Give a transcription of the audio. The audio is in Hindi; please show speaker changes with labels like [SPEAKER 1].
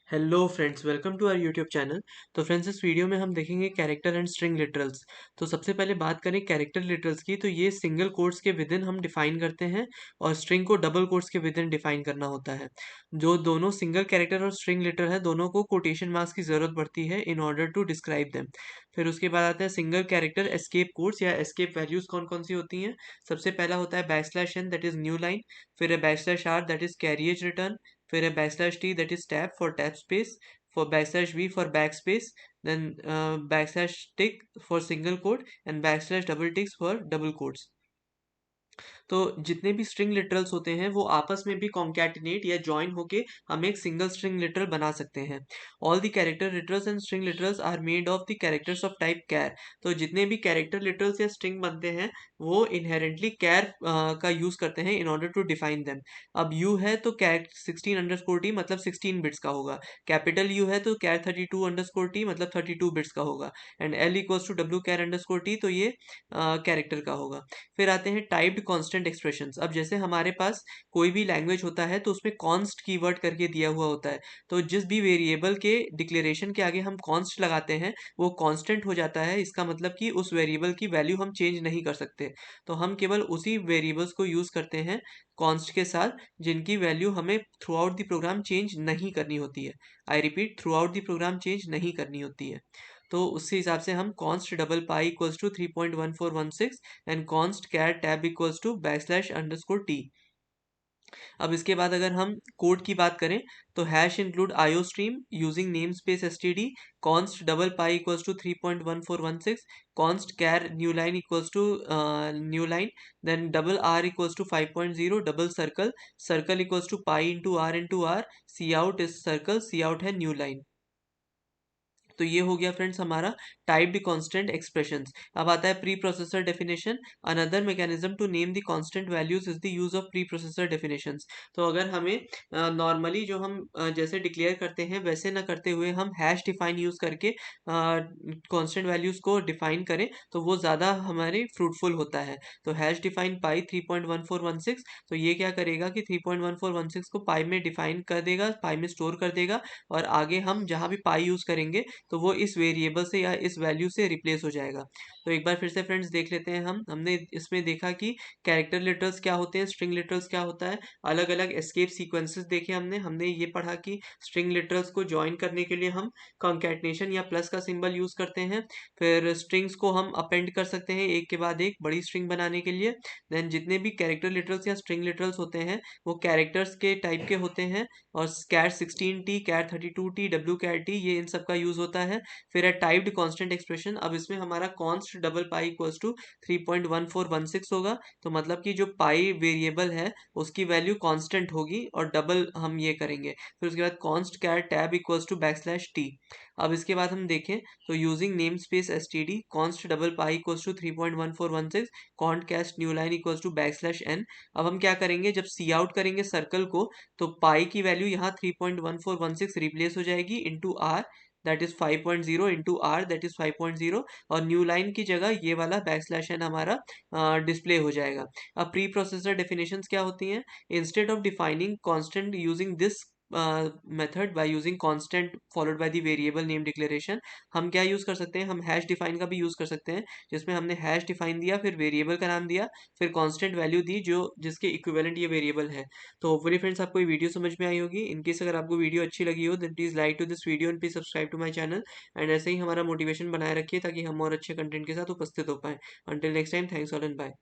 [SPEAKER 1] Hello friends, welcome to our YouTube channel. तो फ्रेंड्स, इस वीडियो में हम देखेंगे कैरेक्टर एंड स्ट्रिंग लिटरल्स। तो सबसे पहले बात करें कैरेक्टर लिटरल्स की, तो ये सिंगल कोट्स के विद इन हम डिफाइन करते हैं और स्ट्रिंग को डबल कोट्स के विद इन डिफाइन करना होता है। जो दोनों सिंगल कैरेक्टर और स्ट्रिंग लिटर है, दोनों को कोटेशन मार्क्स की ज़रूरत पड़ती है in order to describe them. फिर उसके बाद आता है सिंगल कैरेक्टर एस्केप कोट्स या एस्केप वैल्यूज़ कौन कौन सी होती हैं। सबसे पहला होता है backslash n, that is new line. फिर है backslash r, that is carriage return. फिर है backslash t, that is tab for tab space. For backslash v for backspace, then backslash tick for single quote and backslash double ticks for double quotes। तो जितने भी स्ट्रिंग लिटरल्स होते हैं वो आपस में भी कॉन्कैटिनेट या जॉइन होके हम एक सिंगल स्ट्रिंग लिटरल बना सकते हैं। All the character literals and string literals are made of the characters of type char. तो जितने भी कैरेक्टर लिटरल्स या स्ट्रिंग बनते हैं वो इनहेरेंटली कैर का यूज करते हैं in order to define them. अब यू है तो कैर 16_t मतलब 16 बिट्स का होगा। कैपिटल यू है तो कैर 32_t मतलब 32 बिट्स का होगा। And L equals to W char underscore T, तो ये कैरेक्टर का होगा। फिर आते हैं टाइप्ड कांस्टेंट एक्सप्रेशंस। अब जैसे हमारे पास कोई भी लैंग्वेज होता है तो उसमें कॉन्स्ट कीवर्ड करके दिया हुआ होता है। तो जिस भी वेरिएबल के डिक्लेरेशन के आगे हम कॉन्स्ट लगाते हैं वो कांस्टेंट हो जाता है। इसका मतलब कि उस वेरिएबल की वैल्यू हम चेंज नहीं कर सकते। तो हम केवल उसी वेरिएबल्स को यूज करते हैं कॉन्स्ट के साथ जिनकी वैल्यू हमें throughout the program change नहीं करनी होती है। I repeat, throughout the program change नहीं करनी होती है। तो उसी हिसाब से हम const double pi equals to 3.1416 and const char tab equals to backslash underscore T. अब इसके बाद अगर हम कोड की बात करें तो hash include IO stream using name space STD, const double pi equals to 3.1416, const char new line equals to new line, then double R equals to 5.0, double circle, circle equals to pi into R, C out is circle, C out है न्यू लाइन। तो ये हो गया फ्रेंड्स हमारा टाइप्ड कांस्टेंट एक्सप्रेशंस। अब आता है preprocessor definition. Another mechanism to name the constant values is the use of preprocessor definitions. तो अगर हमें नॉर्मली जो हम जैसे डिक्लेयर करते हैं वैसे ना करते हुए हम हैश डिफाइन यूज करके कांस्टेंट वैल्यूज को डिफाइन करें तो वो ज़्यादा हमारे फ्रूटफुल होता है। तो हैश डिफाइन पाई 3.1416, तो ये क्या करेगा कि 3.1416 को पाई में डिफाइन कर देगा, पाई में स्टोर कर देगा और आगे हम जहाँ भी पाई यूज़ करेंगे तो वो इस वेरिएबल से या इस वैल्यू से रिप्लेस हो जाएगा। तो एक बार फिर से फ्रेंड्स देख लेते हैं। हमने इसमें देखा कि कैरेक्टर लिटरल्स क्या होते हैं, स्ट्रिंग लिटरल्स क्या होता है, अलग अलग एस्केप सीक्वेंसेस देखे हमने। हमने ये पढ़ा कि स्ट्रिंग लिटरल्स को ज्वाइन करने के लिए हम कॉन्कैटिनेशन या प्लस का सिंबल यूज करते हैं। फिर स्ट्रिंग्स को हम अपेंड कर सकते हैं एक के बाद एक बड़ी स्ट्रिंग बनाने के लिए। देन जितने भी कैरेक्टर लिटरल्स या स्ट्रिंग लिटरल्स होते हैं वो कैरेक्टर्स के टाइप के होते हैं और कैर 16t, कैर 32t, डब्ल्यू कैर टी, ये इन सब का यूज होता है। फिर है टाइप्ड कांस्टेंट एक्सप्रेशन। अब इसमें हमारा const double pi equals to 3.1416 होगा। तो मतलब कि जो पाई वेरिएबल है उसकी वैल्यू कांस्टेंट होगी और डबल हम ये करेंगे। फिर उसके बाद const char tab equals to backslash T. अब इसके बाद हम देखें तो using name space S T D, const double pi equals to 3.1416, const कैस्ट new line equals to backslash N. अब हम क्या करेंगे, जब सी आउट करेंगे सर्कल को तो पाई की वैल्यू यहाँ 3.1416 रिप्लेस हो जाएगी into R, that is 5.0 into R, that is 5.0, और न्यू लाइन की जगह ये वाला बैकस्लैश एन हमारा डिस्प्ले हो जाएगा। अब प्री प्रोसेसर डेफिनेशंस क्या होती हैं। Instead of defining constant using this method by using constant followed by the variable name declaration, हम क्या यूज कर सकते हैं, हम हैश डिफाइन का भी यूज कर सकते हैं जिसमें हमने हैश डिफाइन दिया, फिर वेरिएबल का नाम दिया, फिर कांस्टेंट वैल्यू दी जो जिसके इक्विवेलेंट ये वेरिएबल है। तो होपफुली फ्रेंड्स आपको ये वीडियो समझ में आई होगी। इनकेस अगर आपको वीडियो अच्छी लगी हो then please like to this video and please subscribe to my channel. And ऐसे ही हमारा मोटिवेशन बनाए रखिए ताकि हम और अच्छे कंटेंट के साथ उपस्थित हो पाए। Until next time, thanks all and bye.